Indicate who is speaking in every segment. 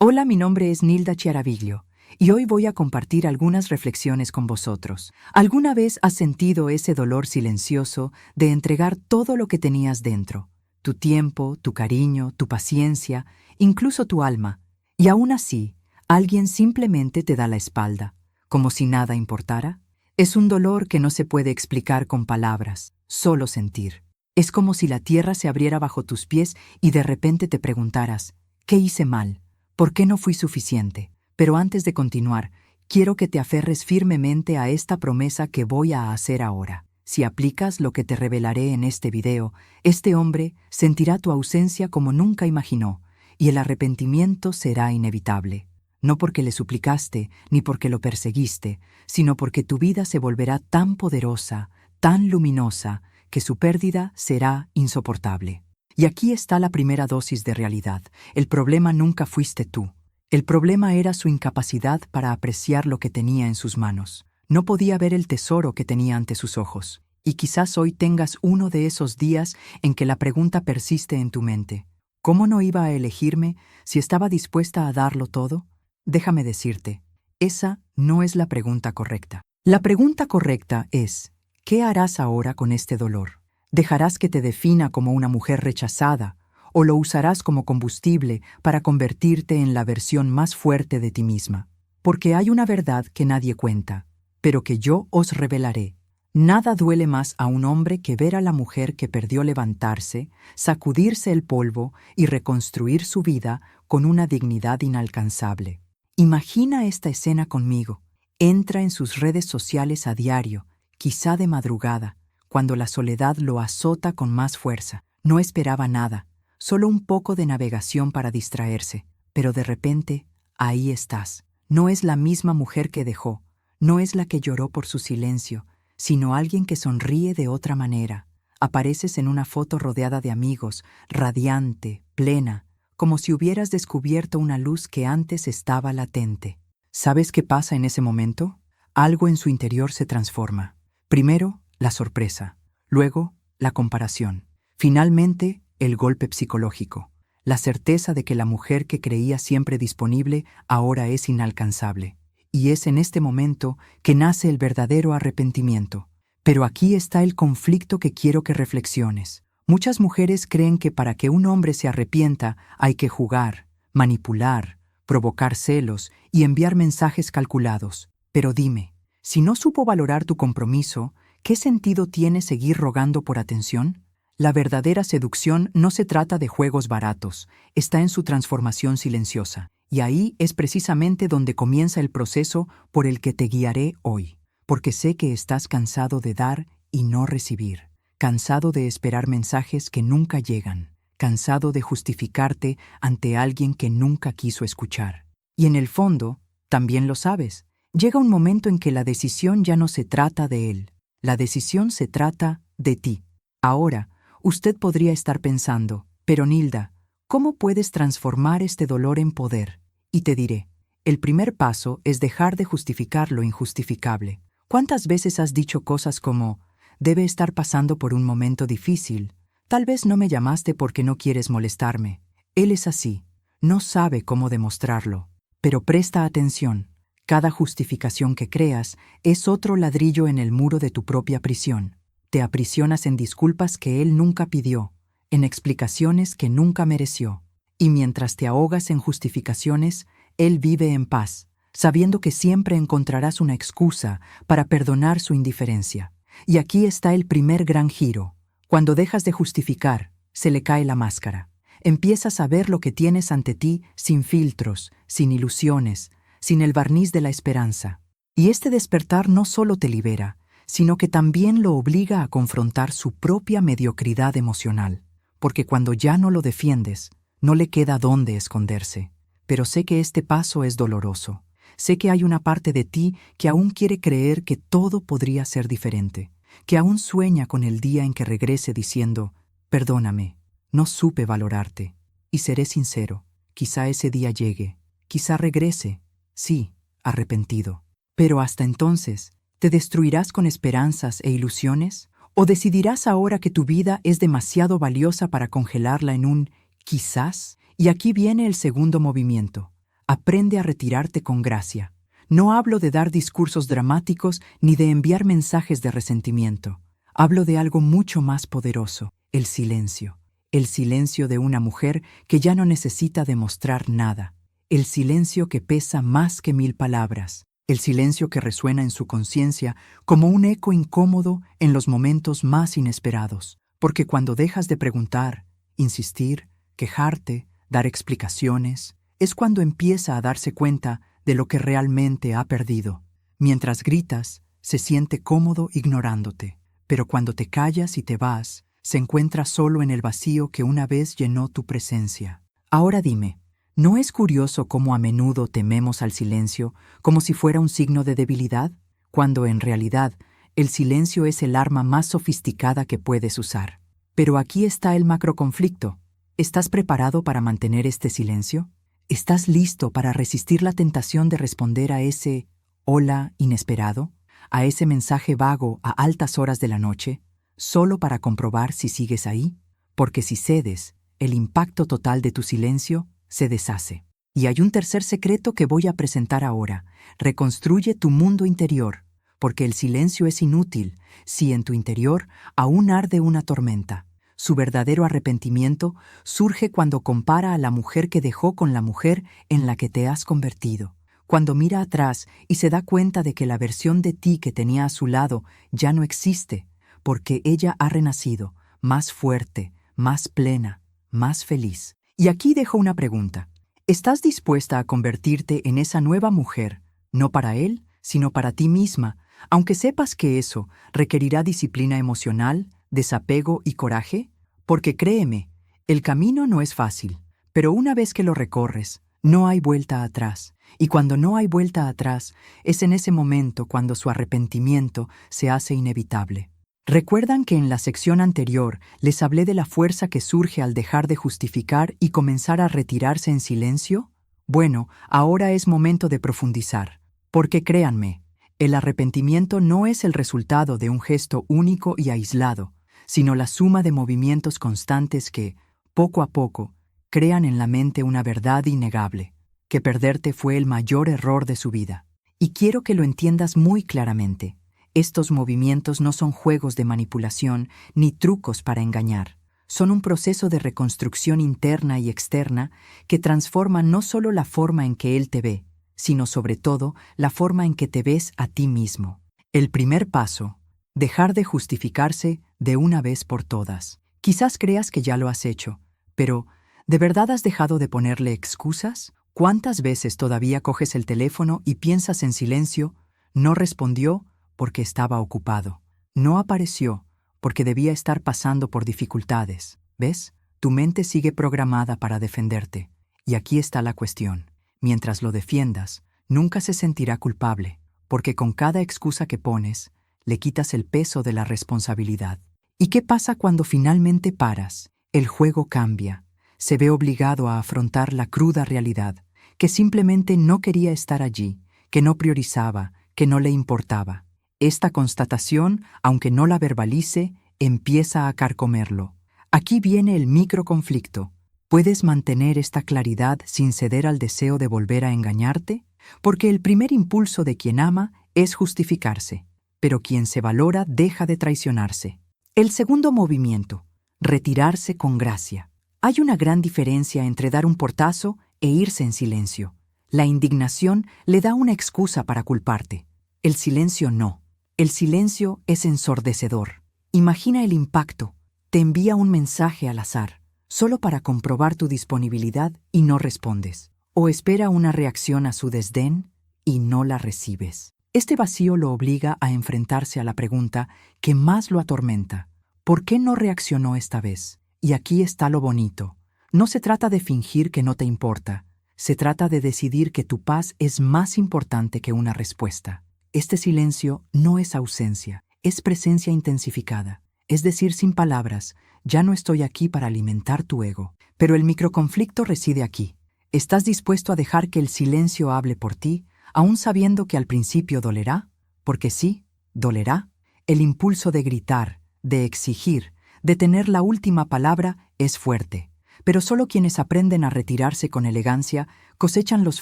Speaker 1: Hola, mi nombre es Nilda Chiaraviglio y hoy voy a compartir algunas reflexiones con vosotros. ¿Alguna vez has sentido ese dolor silencioso de entregar todo lo que tenías dentro? Tu tiempo, tu cariño, tu paciencia, incluso tu alma. Y aún así, alguien simplemente te da la espalda, como si nada importara. Es un dolor que no se puede explicar con palabras, solo sentir. Es como si la tierra se abriera bajo tus pies y de repente te preguntaras, ¿qué hice mal? ¿Por qué no fui suficiente? Pero antes de continuar, quiero que te aferres firmemente a esta promesa que voy a hacer ahora. Si aplicas lo que te revelaré en este video, este hombre sentirá tu ausencia como nunca imaginó, y el arrepentimiento será inevitable. No porque le suplicaste, ni porque lo perseguiste, sino porque tu vida se volverá tan poderosa, tan luminosa, que su pérdida será insoportable. Y aquí está la primera dosis de realidad. El problema nunca fuiste tú. El problema era su incapacidad para apreciar lo que tenía en sus manos. No podía ver el tesoro que tenía ante sus ojos. Y quizás hoy tengas uno de esos días en que la pregunta persiste en tu mente. ¿Cómo no iba a elegirme si estaba dispuesta a darlo todo? Déjame decirte, esa no es la pregunta correcta. La pregunta correcta es, ¿qué harás ahora con este dolor? ¿Dejarás que te defina como una mujer rechazada o lo usarás como combustible para convertirte en la versión más fuerte de ti misma? Porque hay una verdad que nadie cuenta, pero que yo os revelaré. Nada duele más a un hombre que ver a la mujer que perdió levantarse, sacudirse el polvo y reconstruir su vida con una dignidad inalcanzable. Imagina esta escena conmigo. Entra en sus redes sociales a diario, quizá de madrugada, cuando la soledad lo azota con más fuerza. No esperaba nada, solo un poco de navegación para distraerse. Pero de repente, ahí estás. No es la misma mujer que dejó, no es la que lloró por su silencio, sino alguien que sonríe de otra manera. Apareces en una foto rodeada de amigos, radiante, plena, como si hubieras descubierto una luz que antes estaba latente. ¿Sabes qué pasa en ese momento? Algo en su interior se transforma. Primero, la sorpresa, luego la comparación, finalmente el golpe psicológico, la certeza de que la mujer que creía siempre disponible ahora es inalcanzable. Y es en este momento que nace el verdadero arrepentimiento. Pero aquí está el conflicto que quiero que reflexiones. Muchas mujeres creen que para que un hombre se arrepienta hay que jugar, manipular, provocar celos y enviar mensajes calculados. Pero dime, si no supo valorar tu compromiso, ¿qué sentido tiene seguir rogando por atención? La verdadera seducción no se trata de juegos baratos, está en su transformación silenciosa. Y ahí es precisamente donde comienza el proceso por el que te guiaré hoy. Porque sé que estás cansado de dar y no recibir, cansado de esperar mensajes que nunca llegan, cansado de justificarte ante alguien que nunca quiso escuchar. Y en el fondo, también lo sabes, llega un momento en que la decisión ya no se trata de él, la decisión se trata de ti. Ahora, usted podría estar pensando, pero Nilda, ¿cómo puedes transformar este dolor en poder? Y te diré, el primer paso es dejar de justificar lo injustificable. ¿Cuántas veces has dicho cosas como, debe estar pasando por un momento difícil? Tal vez no me llamaste porque no quieres molestarme. Él es así, no sabe cómo demostrarlo. Pero presta atención, cada justificación que creas es otro ladrillo en el muro de tu propia prisión. Te aprisionas en disculpas que él nunca pidió, en explicaciones que nunca mereció. Y mientras te ahogas en justificaciones, él vive en paz, sabiendo que siempre encontrarás una excusa para perdonar su indiferencia. Y aquí está el primer gran giro. Cuando dejas de justificar, se le cae la máscara. Empiezas a ver lo que tienes ante ti sin filtros, sin ilusiones, sin el barniz de la esperanza. Y este despertar no solo te libera, sino que también lo obliga a confrontar su propia mediocridad emocional. Porque cuando ya no lo defiendes, no le queda dónde esconderse. Pero sé que este paso es doloroso. Sé que hay una parte de ti que aún quiere creer que todo podría ser diferente, que aún sueña con el día en que regrese diciendo, perdóname, no supe valorarte. Y seré sincero, quizá ese día llegue, quizá regrese, sí, arrepentido. Pero hasta entonces, ¿te destruirás con esperanzas e ilusiones? ¿O decidirás ahora que tu vida es demasiado valiosa para congelarla en un quizás? Y aquí viene el segundo movimiento. Aprende a retirarte con gracia. No hablo de dar discursos dramáticos ni de enviar mensajes de resentimiento. Hablo de algo mucho más poderoso, el silencio. El silencio de una mujer que ya no necesita demostrar nada. El silencio que pesa más que 1000 palabras. El silencio que resuena en su conciencia como un eco incómodo en los momentos más inesperados. Porque cuando dejas de preguntar, insistir, quejarte, dar explicaciones, es cuando empieza a darse cuenta de lo que realmente ha perdido. Mientras gritas, se siente cómodo ignorándote, pero cuando te callas y te vas, se encuentra solo en el vacío que una vez llenó tu presencia. Ahora dime, ¿no es curioso cómo a menudo tememos al silencio como si fuera un signo de debilidad, cuando en realidad el silencio es el arma más sofisticada que puedes usar? Pero aquí está el macroconflicto. ¿Estás preparado para mantener este silencio? ¿Estás listo para resistir la tentación de responder a ese hola inesperado, a ese mensaje vago a altas horas de la noche, solo para comprobar si sigues ahí? Porque si cedes, el impacto total de tu silencio se deshace. Y hay un tercer secreto que voy a presentar ahora. Reconstruye tu mundo interior, porque el silencio es inútil si en tu interior aún arde una tormenta. Su verdadero arrepentimiento surge cuando compara a la mujer que dejó con la mujer en la que te has convertido. Cuando mira atrás y se da cuenta de que la versión de ti que tenía a su lado ya no existe, porque ella ha renacido, más fuerte, más plena, más feliz. Y aquí dejo una pregunta. ¿Estás dispuesta a convertirte en esa nueva mujer, no para él, sino para ti misma, aunque sepas que eso requerirá disciplina emocional, desapego y coraje? Porque créeme, el camino no es fácil, pero una vez que lo recorres, no hay vuelta atrás. Y cuando no hay vuelta atrás, es en ese momento cuando su arrepentimiento se hace inevitable. ¿Recuerdan que en la sección anterior les hablé de la fuerza que surge al dejar de justificar y comenzar a retirarse en silencio? Bueno, ahora es momento de profundizar, porque créanme, el arrepentimiento no es el resultado de un gesto único y aislado, sino la suma de movimientos constantes que, poco a poco, crean en la mente una verdad innegable, que perderte fue el mayor error de su vida. Y quiero que lo entiendas muy claramente. Estos movimientos no son juegos de manipulación ni trucos para engañar. Son un proceso de reconstrucción interna y externa que transforma no solo la forma en que él te ve, sino sobre todo la forma en que te ves a ti mismo. El primer paso: dejar de justificarse de una vez por todas. Quizás creas que ya lo has hecho, pero ¿de verdad has dejado de ponerle excusas? ¿Cuántas veces todavía coges el teléfono y piensas en silencio? No respondió porque estaba ocupado. No apareció porque debía estar pasando por dificultades. ¿Ves? Tu mente sigue programada para defenderte. Y aquí está la cuestión. Mientras lo defiendas, nunca se sentirá culpable, porque con cada excusa que pones, le quitas el peso de la responsabilidad. ¿Y qué pasa cuando finalmente paras? El juego cambia. Se ve obligado a afrontar la cruda realidad, que simplemente no quería estar allí, que no priorizaba, que no le importaba. Esta constatación, aunque no la verbalice, empieza a carcomerlo. Aquí viene el microconflicto. ¿Puedes mantener esta claridad sin ceder al deseo de volver a engañarte? Porque el primer impulso de quien ama es justificarse, pero quien se valora deja de traicionarse. El segundo movimiento: retirarse con gracia. Hay una gran diferencia entre dar un portazo e irse en silencio. La indignación le da una excusa para culparte. El silencio no. El silencio es ensordecedor. Imagina el impacto. Te envía un mensaje al azar, solo para comprobar tu disponibilidad y no respondes. O espera una reacción a su desdén y no la recibes. Este vacío lo obliga a enfrentarse a la pregunta que más lo atormenta. ¿Por qué no reaccionó esta vez? Y aquí está lo bonito. No se trata de fingir que no te importa. Se trata de decidir que tu paz es más importante que una respuesta. Este silencio no es ausencia, es presencia intensificada. Es decir, sin palabras, ya no estoy aquí para alimentar tu ego. Pero el microconflicto reside aquí. ¿Estás dispuesto a dejar que el silencio hable por ti, aún sabiendo que al principio dolerá? Porque sí, dolerá. El impulso de gritar, de exigir, de tener la última palabra es fuerte. pero solo quienes aprenden a retirarse con elegancia cosechan los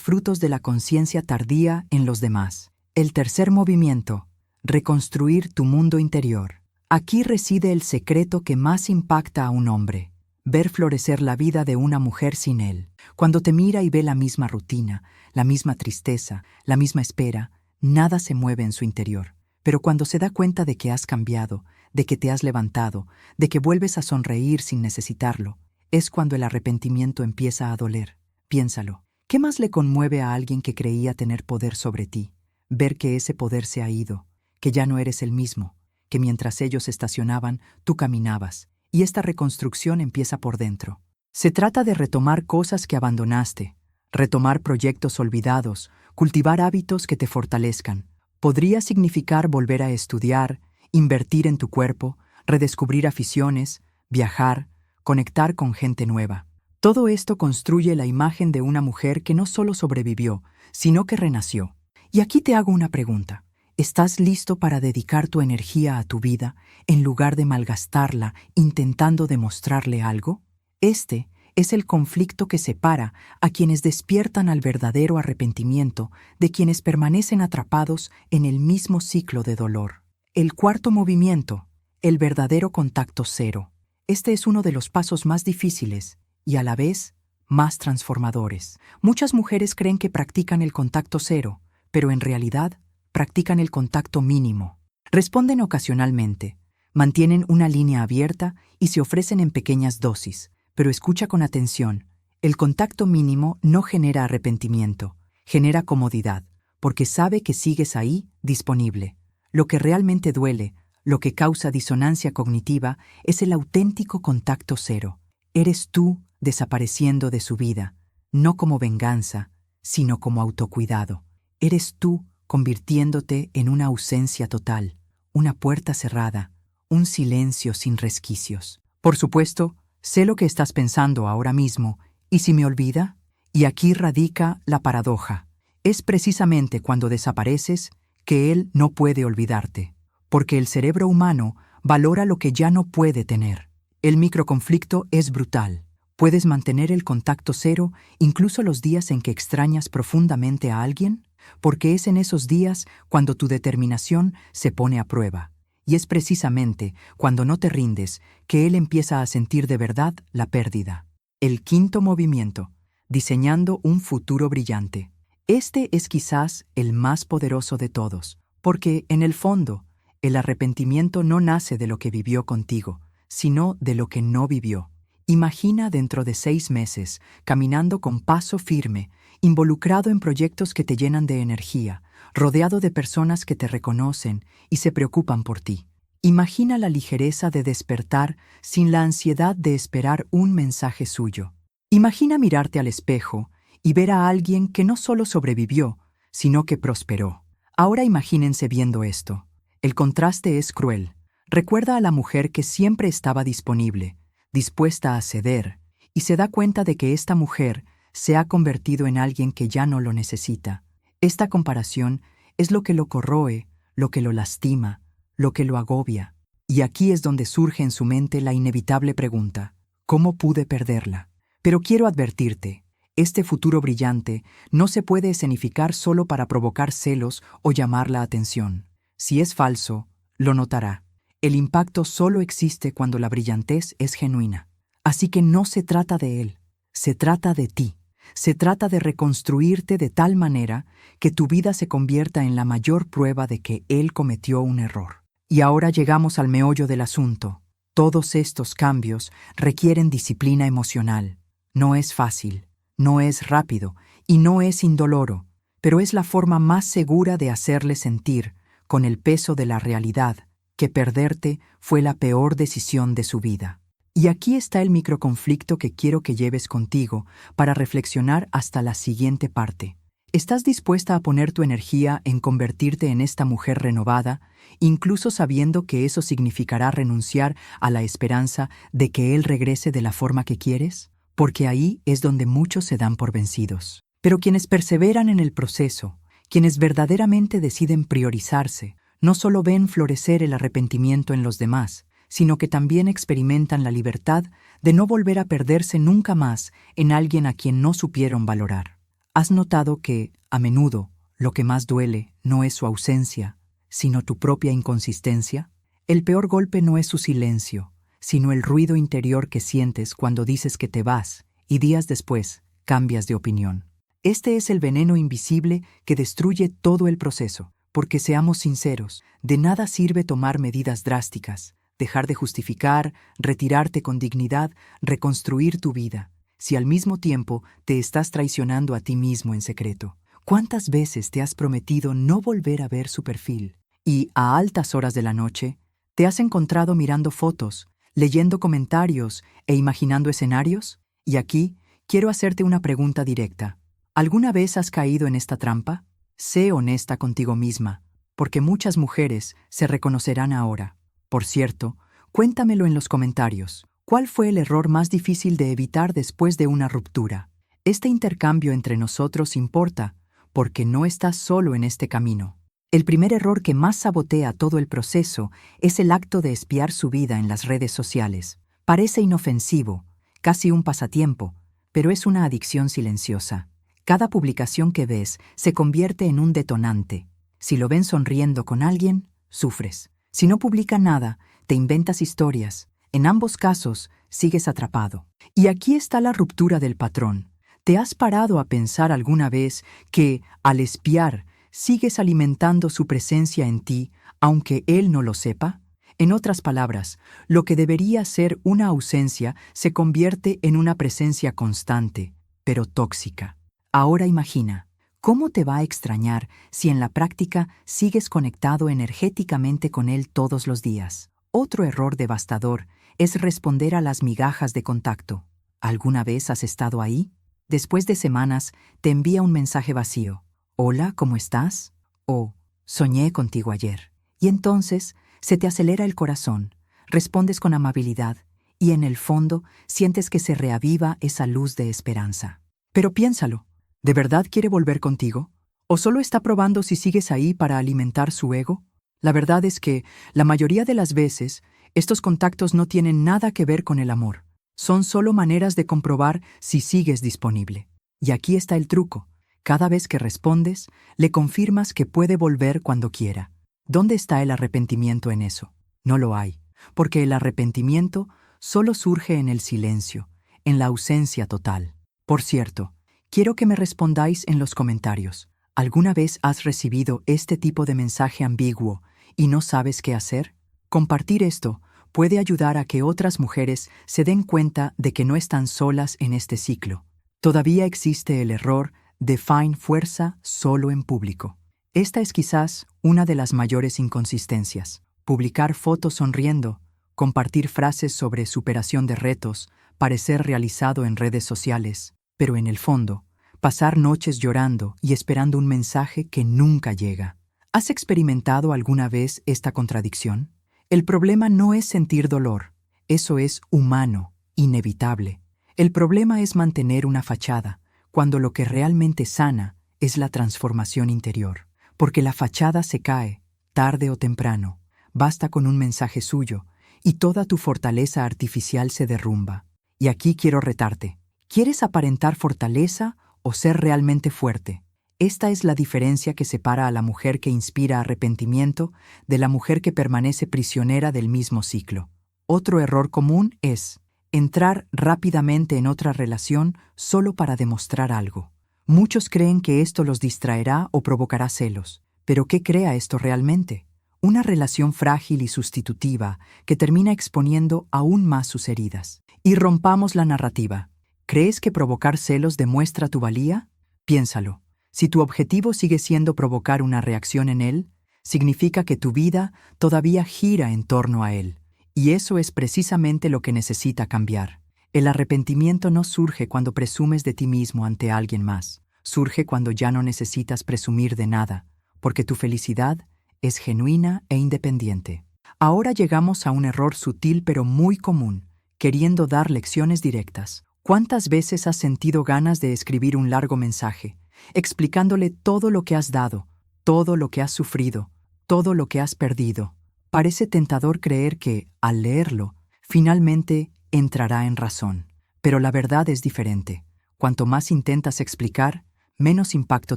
Speaker 1: frutos de la conciencia tardía en los demás. El tercer movimiento: reconstruir tu mundo interior. Aquí reside el secreto que más impacta a un hombre: ver florecer la vida de una mujer sin él. Cuando te mira y ve la misma rutina, la misma tristeza, la misma espera, nada se mueve en su interior. Pero cuando se da cuenta de que has cambiado, de que te has levantado, de que vuelves a sonreír sin necesitarlo, es cuando el arrepentimiento empieza a doler. Piénsalo. ¿Qué más le conmueve a alguien que creía tener poder sobre ti? Ver que ese poder se ha ido, que ya no eres el mismo, que mientras ellos estacionaban, tú caminabas. Y esta reconstrucción empieza por dentro. Se trata de retomar cosas que abandonaste, retomar proyectos olvidados, cultivar hábitos que te fortalezcan. Podría significar volver a estudiar, invertir en tu cuerpo, redescubrir aficiones, viajar, conectar con gente nueva. Todo esto construye la imagen de una mujer que no solo sobrevivió, sino que renació. Y aquí te hago una pregunta. ¿Estás listo para dedicar tu energía a tu vida en lugar de malgastarla intentando demostrarle algo? Este es el conflicto que separa a quienes despiertan al verdadero arrepentimiento de quienes permanecen atrapados en el mismo ciclo de dolor. El cuarto movimiento: el verdadero contacto cero. Este es uno de los pasos más difíciles y a la vez más transformadores. Muchas mujeres creen que practican el contacto cero, pero en realidad practican el contacto mínimo. Responden ocasionalmente, mantienen una línea abierta y se ofrecen en pequeñas dosis. Pero escucha con atención: el contacto mínimo no genera arrepentimiento, genera comodidad, porque sabe que sigues ahí, disponible. Lo que realmente duele, lo que causa disonancia cognitiva, es el auténtico contacto cero. Eres tú desapareciendo de su vida, no como venganza, sino como autocuidado. Eres tú convirtiéndote en una ausencia total, una puerta cerrada, un silencio sin resquicios. Por supuesto, sé lo que estás pensando ahora mismo. ¿Y si me olvida? Y aquí radica la paradoja. Es precisamente cuando desapareces que él no puede olvidarte, porque el cerebro humano valora lo que ya no puede tener. El microconflicto es brutal. ¿Puedes mantener el contacto cero incluso los días en que extrañas profundamente a alguien? Porque es en esos días cuando tu determinación se pone a prueba. Y es precisamente cuando no te rindes que él empieza a sentir de verdad la pérdida. El quinto movimiento: diseñando un futuro brillante. Este es quizás el más poderoso de todos, porque, en el fondo, el arrepentimiento no nace de lo que vivió contigo, sino de lo que no vivió. Imagina dentro de 6 meses, caminando con paso firme, involucrado en proyectos que te llenan de energía, rodeado de personas que te reconocen y se preocupan por ti. Imagina la ligereza de despertar sin la ansiedad de esperar un mensaje suyo. Imagina mirarte al espejo y ver a alguien que no solo sobrevivió, sino que prosperó. Ahora imagínense viendo esto. El contraste es cruel. Recuerda a la mujer que siempre estaba disponible, dispuesta a ceder, y se da cuenta de que esta mujer se ha convertido en alguien que ya no lo necesita. Esta comparación es lo que lo corroe, lo que lo lastima, lo que lo agobia. Y aquí es donde surge en su mente la inevitable pregunta: ¿cómo pude perderla? Pero quiero advertirte, este futuro brillante no se puede escenificar solo para provocar celos o llamar la atención. Si es falso, lo notará. El impacto solo existe cuando la brillantez es genuina. Así que no se trata de él, se trata de ti. Se trata de reconstruirte de tal manera que tu vida se convierta en la mayor prueba de que él cometió un error. Y ahora llegamos al meollo del asunto. Todos estos cambios requieren disciplina emocional. No es fácil, no es rápido y no es indoloro, pero es la forma más segura de hacerle sentir, con el peso de la realidad, que perderte fue la peor decisión de su vida. Y aquí está el microconflicto que quiero que lleves contigo para reflexionar hasta la siguiente parte. ¿Estás dispuesta a poner tu energía en convertirte en esta mujer renovada, incluso sabiendo que eso significará renunciar a la esperanza de que él regrese de la forma que quieres? Porque ahí es donde muchos se dan por vencidos. Pero quienes perseveran en el proceso, quienes verdaderamente deciden priorizarse, no solo ven florecer el arrepentimiento en los demás, sino que también experimentan la libertad de no volver a perderse nunca más en alguien a quien no supieron valorar. ¿Has notado que, a menudo, lo que más duele no es su ausencia, sino tu propia inconsistencia? El peor golpe no es su silencio, sino el ruido interior que sientes cuando dices que te vas y días después cambias de opinión. Este es el veneno invisible que destruye todo el proceso, porque seamos sinceros, de nada sirve tomar medidas drásticas, dejar de justificar, retirarte con dignidad, reconstruir tu vida, si al mismo tiempo te estás traicionando a ti mismo en secreto. ¿Cuántas veces te has prometido no volver a ver su perfil? Y a altas horas de la noche, ¿te has encontrado mirando fotos, leyendo comentarios e imaginando escenarios? Y aquí quiero hacerte una pregunta directa. ¿Alguna vez has caído en esta trampa? Sé honesta contigo misma, porque muchas mujeres se reconocerán ahora. Por cierto, cuéntamelo en los comentarios. ¿Cuál fue el error más difícil de evitar después de una ruptura? Este intercambio entre nosotros importa, porque no estás solo en este camino. El primer error que más sabotea todo el proceso es el acto de espiar su vida en las redes sociales. Parece inofensivo, casi un pasatiempo, pero es una adicción silenciosa. Cada publicación que ves se convierte en un detonante. Si lo ven sonriendo con alguien, sufres. Si no publica nada, te inventas historias. En ambos casos, sigues atrapado. Y aquí está la ruptura del patrón. ¿Te has parado a pensar alguna vez que, al espiar, sigues alimentando su presencia en ti, aunque él no lo sepa? En otras palabras, lo que debería ser una ausencia se convierte en una presencia constante, pero tóxica. Ahora imagina, ¿cómo te va a extrañar si en la práctica sigues conectado energéticamente con él todos los días? Otro error devastador es responder a las migajas de contacto. ¿Alguna vez has estado ahí? Después de semanas, te envía un mensaje vacío. Hola, ¿cómo estás? O soñé contigo ayer. Y entonces se te acelera el corazón, respondes con amabilidad y en el fondo sientes que se reaviva esa luz de esperanza. Pero piénsalo, ¿de verdad quiere volver contigo? ¿O solo está probando si sigues ahí para alimentar su ego? La verdad es que, la mayoría de las veces, estos contactos no tienen nada que ver con el amor. Son solo maneras de comprobar si sigues disponible. Y aquí está el truco. Cada vez que respondes, le confirmas que puede volver cuando quiera. ¿Dónde está el arrepentimiento en eso? No lo hay, porque el arrepentimiento solo surge en el silencio, en la ausencia total. Por cierto, quiero que me respondáis en los comentarios. ¿Alguna vez has recibido este tipo de mensaje ambiguo y no sabes qué hacer? Compartir esto puede ayudar a que otras mujeres se den cuenta de que no están solas en este ciclo. Todavía existe el error de find fuerza solo en público. Esta es quizás una de las mayores inconsistencias. Publicar fotos sonriendo, compartir frases sobre superación de retos, parecer realizado en redes sociales, pero en el fondo, pasar noches llorando y esperando un mensaje que nunca llega. ¿Has experimentado alguna vez esta contradicción? El problema no es sentir dolor. Eso es humano, inevitable. El problema es mantener una fachada, cuando lo que realmente sana es la transformación interior. Porque la fachada se cae, tarde o temprano. Basta con un mensaje suyo, y toda tu fortaleza artificial se derrumba. Y aquí quiero retarte. ¿Quieres aparentar fortaleza o ser realmente fuerte? Esta es la diferencia que separa a la mujer que inspira arrepentimiento de la mujer que permanece prisionera del mismo ciclo. Otro error común es entrar rápidamente en otra relación solo para demostrar algo. Muchos creen que esto los distraerá o provocará celos. ¿Pero qué crea esto realmente? Una relación frágil y sustitutiva que termina exponiendo aún más sus heridas. Y rompamos la narrativa. ¿Crees que provocar celos demuestra tu valía? Piénsalo. Si tu objetivo sigue siendo provocar una reacción en él, significa que tu vida todavía gira en torno a él. Y eso es precisamente lo que necesita cambiar. El arrepentimiento no surge cuando presumes de ti mismo ante alguien más. Surge cuando ya no necesitas presumir de nada, porque tu felicidad es genuina e independiente. Ahora llegamos a un error sutil pero muy común, queriendo dar lecciones directas. ¿Cuántas veces has sentido ganas de escribir un largo mensaje, explicándole todo lo que has dado, todo lo que has sufrido, todo lo que has perdido, Parece tentador creer que, al leerlo, finalmente entrará en razón. Pero la verdad es diferente. Cuanto más intentas explicar, menos impacto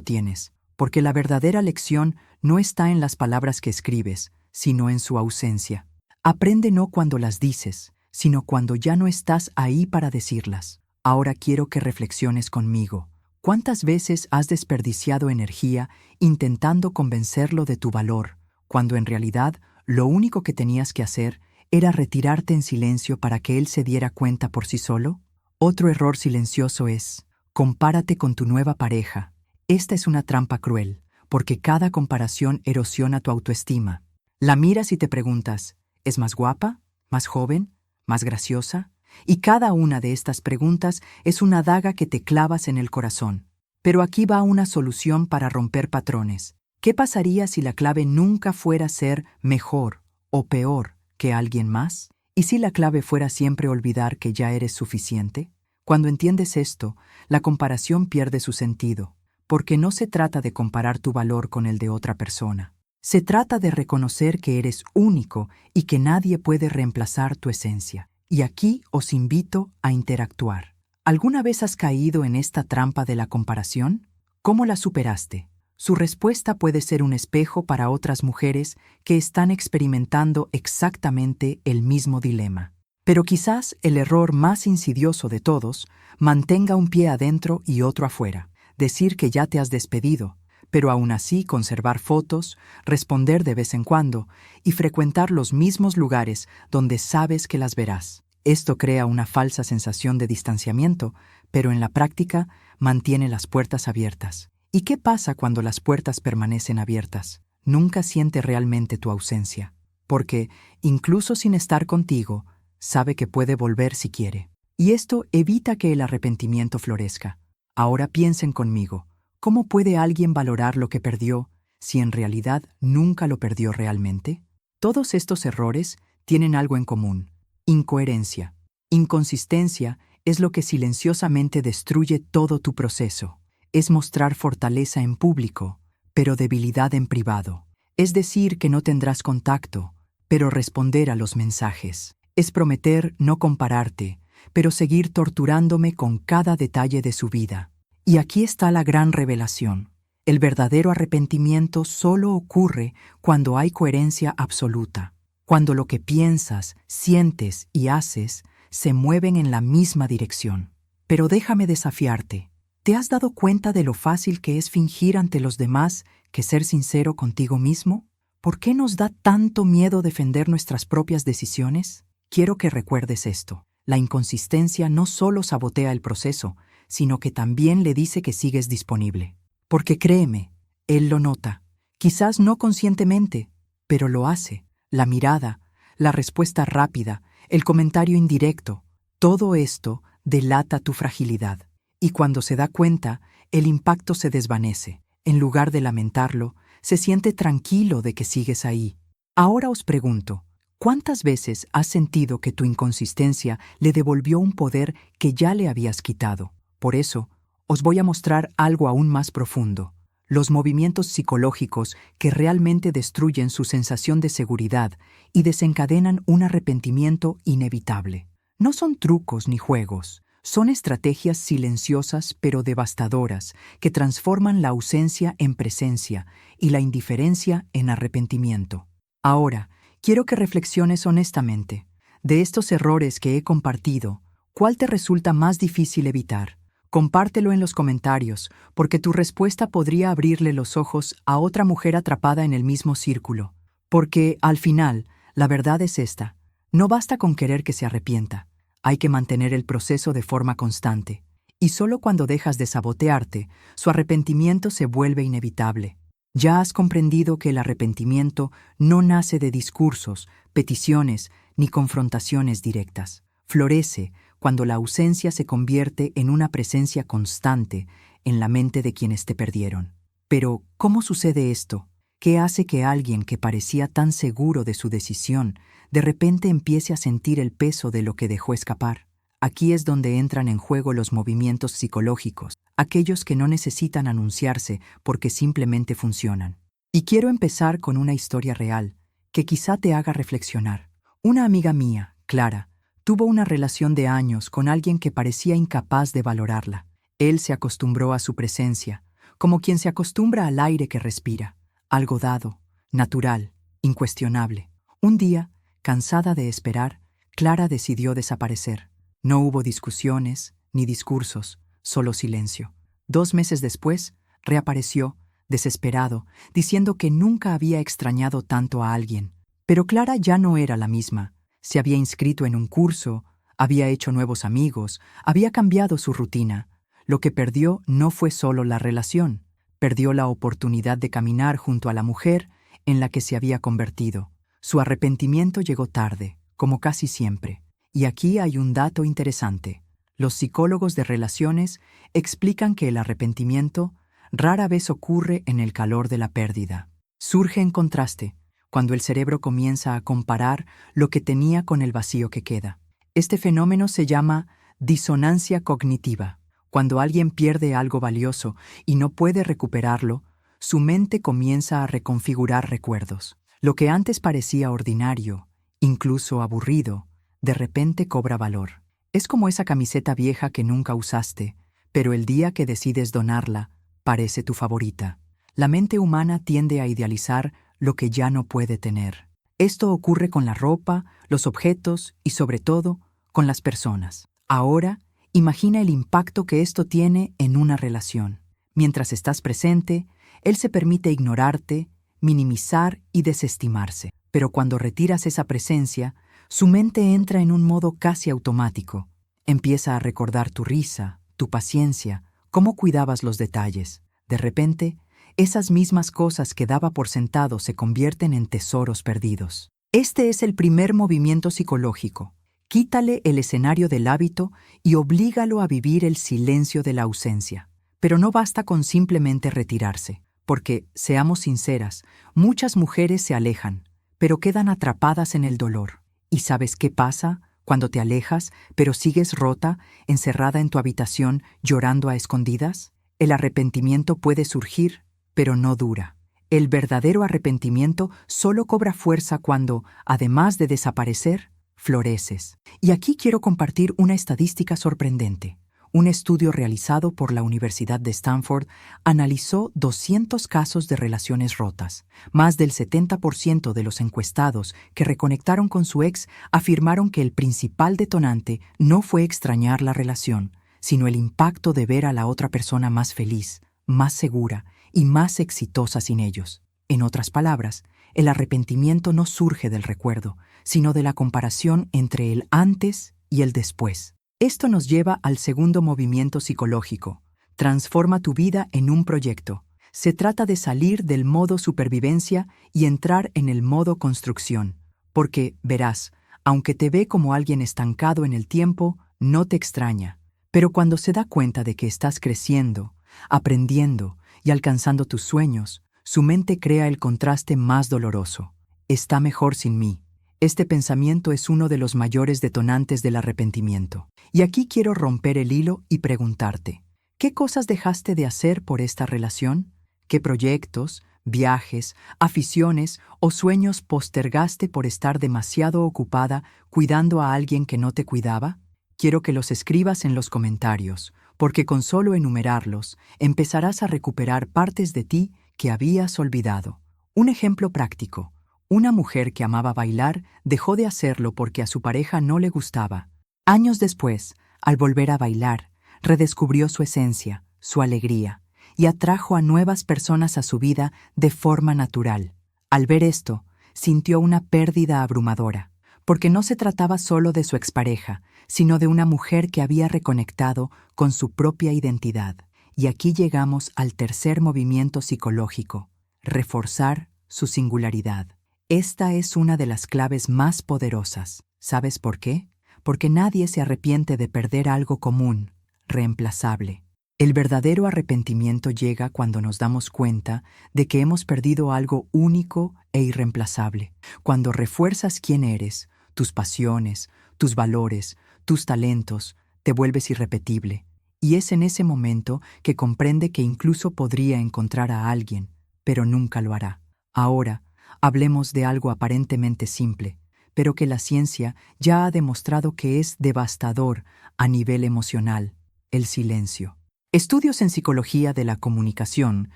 Speaker 1: tienes, porque la verdadera lección no está en las palabras que escribes, sino en su ausencia. Aprende no cuando las dices, sino cuando ya no estás ahí para decirlas. Ahora quiero que reflexiones conmigo. ¿Cuántas veces has desperdiciado energía intentando convencerlo de tu valor, cuando en realidad lo único que tenías que hacer era retirarte en silencio para que él se diera cuenta por sí solo? Otro error silencioso es: compárate con tu nueva pareja. Esta es una trampa cruel, porque cada comparación erosiona tu autoestima. La miras y te preguntas: ¿es más guapa? ¿Más joven? ¿Más graciosa? Y cada una de estas preguntas es una daga que te clavas en el corazón. Pero aquí va una solución para romper patrones. ¿Qué pasaría si la clave nunca fuera ser mejor o peor que alguien más? ¿Y si la clave fuera siempre olvidar que ya eres suficiente? Cuando entiendes esto, la comparación pierde su sentido, porque no se trata de comparar tu valor con el de otra persona. Se trata de reconocer que eres único y que nadie puede reemplazar tu esencia. Y aquí os invito a interactuar. ¿Alguna vez has caído en esta trampa de la comparación? ¿Cómo la superaste? Su respuesta puede ser un espejo para otras mujeres que están experimentando exactamente el mismo dilema. Pero quizás el error más insidioso de todos mantenga un pie adentro y otro afuera. Decir que ya te has despedido, pero aún así conservar fotos, responder de vez en cuando y frecuentar los mismos lugares donde sabes que las verás. Esto crea una falsa sensación de distanciamiento, pero en la práctica mantiene las puertas abiertas. ¿Y qué pasa cuando las puertas permanecen abiertas? Nunca siente realmente tu ausencia, porque, incluso sin estar contigo, sabe que puede volver si quiere. Y esto evita que el arrepentimiento florezca. Ahora piensen conmigo. ¿Cómo puede alguien valorar lo que perdió si en realidad nunca lo perdió realmente? Todos estos errores tienen algo en común: incoherencia. Inconsistencia es lo que silenciosamente destruye todo tu proceso. Es mostrar fortaleza en público, pero debilidad en privado. Es decir que no tendrás contacto, pero responder a los mensajes. Es prometer no compararte, pero seguir torturándome con cada detalle de su vida. Y aquí está la gran revelación. El verdadero arrepentimiento solo ocurre cuando hay coherencia absoluta, cuando lo que piensas, sientes y haces se mueven en la misma dirección. Pero déjame desafiarte. ¿Te has dado cuenta de lo fácil que es fingir ante los demás que ser sincero contigo mismo? ¿Por qué nos da tanto miedo defender nuestras propias decisiones? Quiero que recuerdes esto. La inconsistencia no solo sabotea el proceso, sino que también le dice que sigues disponible. Porque créeme, él lo nota. Quizás no conscientemente, pero lo hace. La mirada, la respuesta rápida, el comentario indirecto, todo esto delata tu fragilidad. Y cuando se da cuenta, el impacto se desvanece. En lugar de lamentarlo, se siente tranquilo de que sigues ahí. Ahora os pregunto, ¿cuántas veces has sentido que tu inconsistencia le devolvió un poder que ya le habías quitado? Por eso, os voy a mostrar algo aún más profundo: los movimientos psicológicos que realmente destruyen su sensación de seguridad y desencadenan un arrepentimiento inevitable. No son trucos ni juegos, son estrategias silenciosas pero devastadoras que transforman la ausencia en presencia y la indiferencia en arrepentimiento. Ahora, quiero que reflexiones honestamente. De estos errores que he compartido, ¿cuál te resulta más difícil evitar? Compártelo en los comentarios, porque tu respuesta podría abrirle los ojos a otra mujer atrapada en el mismo círculo. Porque, al final, la verdad es esta: no basta con querer que se arrepienta. Hay que mantener el proceso de forma constante. Y solo cuando dejas de sabotearte, su arrepentimiento se vuelve inevitable. Ya has comprendido que el arrepentimiento no nace de discursos, peticiones ni confrontaciones directas. Florece cuando la ausencia se convierte en una presencia constante en la mente de quienes te perdieron. Pero, ¿cómo sucede esto? ¿Qué hace que alguien que parecía tan seguro de su decisión de repente empiece a sentir el peso de lo que dejó escapar? Aquí es donde entran en juego los movimientos psicológicos, aquellos que no necesitan anunciarse porque simplemente funcionan. Y quiero empezar con una historia real, que quizá te haga reflexionar. Una amiga mía, Clara, tuvo una relación de años con alguien que parecía incapaz de valorarla. Él se acostumbró a su presencia, como quien se acostumbra al aire que respira, algo dado, natural, incuestionable. Un día, cansada de esperar, Clara decidió desaparecer. No hubo discusiones, ni discursos, solo silencio. 2 meses después, reapareció, desesperado, diciendo que nunca había extrañado tanto a alguien. Pero Clara ya no era la misma. Se había inscrito en un curso, había hecho nuevos amigos, había cambiado su rutina. Lo que perdió no fue solo la relación, perdió la oportunidad de caminar junto a la mujer en la que se había convertido. Su arrepentimiento llegó tarde, como casi siempre. Y aquí hay un dato interesante. Los psicólogos de relaciones explican que el arrepentimiento rara vez ocurre en el calor de la pérdida. Surge en contraste, cuando el cerebro comienza a comparar lo que tenía con el vacío que queda. Este fenómeno se llama disonancia cognitiva. Cuando alguien pierde algo valioso y no puede recuperarlo, su mente comienza a reconfigurar recuerdos. Lo que antes parecía ordinario, incluso aburrido, de repente cobra valor. Es como esa camiseta vieja que nunca usaste, pero el día que decides donarla, parece tu favorita. La mente humana tiende a idealizar lo que ya no puede tener. Esto ocurre con la ropa, los objetos y, sobre todo, con las personas. Ahora, imagina el impacto que esto tiene en una relación. Mientras estás presente, él se permite ignorarte, minimizar y desestimarse. Pero cuando retiras esa presencia, su mente entra en un modo casi automático. Empieza a recordar tu risa, tu paciencia, cómo cuidabas los detalles. De repente, esas mismas cosas que daba por sentado se convierten en tesoros perdidos. Este es el primer movimiento psicológico. Quítale el escenario del hábito y oblígalo a vivir el silencio de la ausencia. Pero no basta con simplemente retirarse, porque, seamos sinceras, muchas mujeres se alejan, pero quedan atrapadas en el dolor. ¿Y sabes qué pasa cuando te alejas, pero sigues rota, encerrada en tu habitación, llorando a escondidas? El arrepentimiento puede surgir, pero no dura. El verdadero arrepentimiento solo cobra fuerza cuando, además de desaparecer, floreces. Y aquí quiero compartir una estadística sorprendente. Un estudio realizado por la Universidad de Stanford analizó 200 casos de relaciones rotas. Más del 70% de los encuestados que reconectaron con su ex afirmaron que el principal detonante no fue extrañar la relación, sino el impacto de ver a la otra persona más feliz, más segura y más exitosa sin ellos. En otras palabras, el arrepentimiento no surge del recuerdo, sino de la comparación entre el antes y el después. Esto nos lleva al segundo movimiento psicológico. Transforma tu vida en un proyecto. Se trata de salir del modo supervivencia y entrar en el modo construcción. Porque, verás, aunque te ve como alguien estancado en el tiempo, no te extraña. Pero cuando se da cuenta de que estás creciendo, aprendiendo y alcanzando tus sueños, su mente crea el contraste más doloroso. Está mejor sin mí. Este pensamiento es uno de los mayores detonantes del arrepentimiento. Y aquí quiero romper el hilo y preguntarte, ¿qué cosas dejaste de hacer por esta relación? ¿Qué proyectos, viajes, aficiones o sueños postergaste por estar demasiado ocupada cuidando a alguien que no te cuidaba? Quiero que los escribas en los comentarios, porque con solo enumerarlos, empezarás a recuperar partes de ti que habías olvidado. Un ejemplo práctico. Una mujer que amaba bailar dejó de hacerlo porque a su pareja no le gustaba. Años después, al volver a bailar, redescubrió su esencia, su alegría, y atrajo a nuevas personas a su vida de forma natural. Al ver esto, sintió una pérdida abrumadora, porque no se trataba solo de su expareja, sino de una mujer que había reconectado con su propia identidad. Y aquí llegamos al tercer movimiento psicológico, reforzar su singularidad. Esta es una de las claves más poderosas. ¿Sabes por qué? Porque nadie se arrepiente de perder algo común, reemplazable. El verdadero arrepentimiento llega cuando nos damos cuenta de que hemos perdido algo único e irreemplazable. Cuando refuerzas quién eres, tus pasiones, tus valores, tus talentos, te vuelves irrepetible. Y es en ese momento que comprende que incluso podría encontrar a alguien, pero nunca lo hará. Ahora, Hablemos de algo aparentemente simple, pero que la ciencia ya ha demostrado que es devastador a nivel emocional: el silencio. Estudios en psicología de la comunicación